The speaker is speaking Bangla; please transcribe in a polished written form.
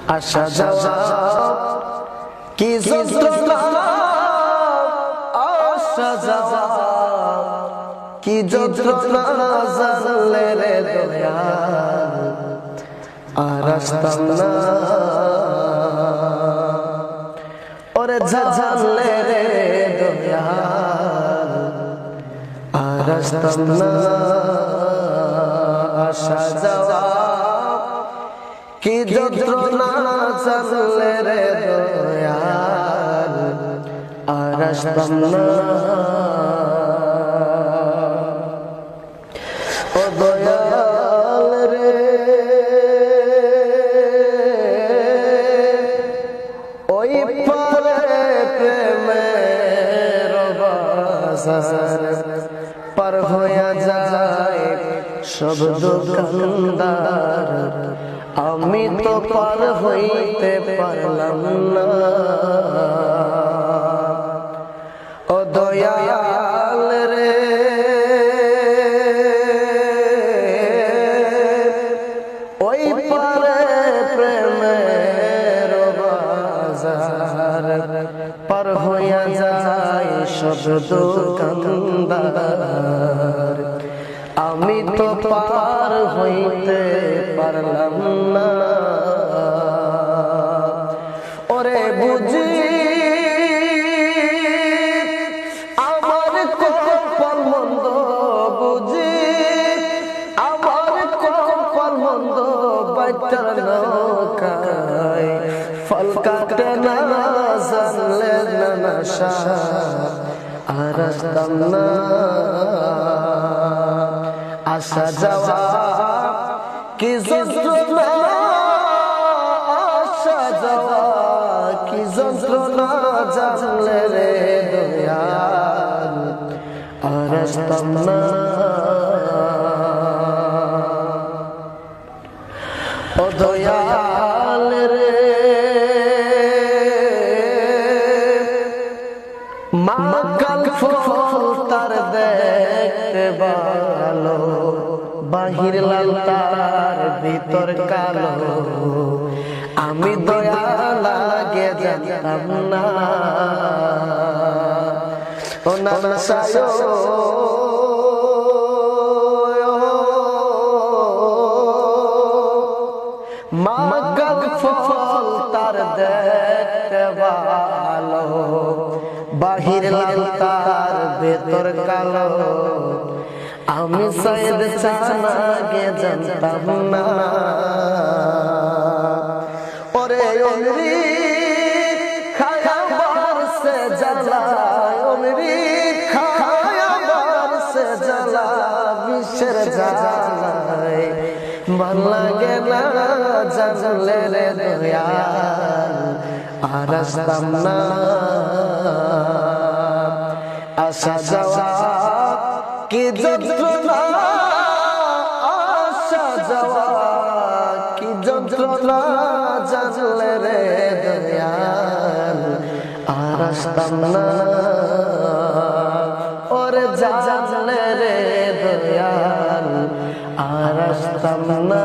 আসা যাওয়া কি যন্ত্রণা, আসা যাওয়া কি যন্ত্রণা জানলে রে দয়াল আর আসতাম না, ওরে জানলে রে দয়াল আর আসতাম না। আসা যাওয়া কি যন্ত্রণা জানলে রে দয়াল আর আসতাম না। ও দয়াল রে ওই পারে প্রেমের বাজার পার হইয়া যায় সব দোকানদার, আমি তো পার হইতে পারলাম না। ও দয়াল রে ওই পারে প্রেমের বাজার পার হইয়া যায় সব দোকানদার, আমি তো পার হইতে পারলাম না। ওরে বুঝি আমার কপাল মন্দ, বুঝি আমার কপাল মন্দ, বাইটার নৌকায় ফল কাটে না জানলে না নশা আর আসতাম না। আসা যাওয়া কি যন্ত্রণা, আসা যাওয়া কি যন্ত্রণা জানলে রে দয়াল আর আসতাম না। ও দয়াল রে মাকাল ফল তার দেখতে ভালো, বাহির লাল তার ভিতর কালো, আমি দয়া লাগে জানতাম না। ও নানা সায়ো মাকাল ফল তার দেখতে ভালো, বাহির লাল তার ভেতর কালো, আমি সৈয়দ চানা গে জানতাম না। ওরে ওমরি খায়াবার সে জ্বালা, ওমরি খায়াবার সে জ্বালা, বিশ্বের জ্বালায় ভাল লাগে না জানলে রে দয়াল আর আসতাম না। আসা যাওয়া কি যন্ত্রণা, আসা যাওয়া কি যন্ত্রণা জানলে রে দয়াল আর আসতাম না। ওরে জানলে রে দয়াল আর আসতাম না।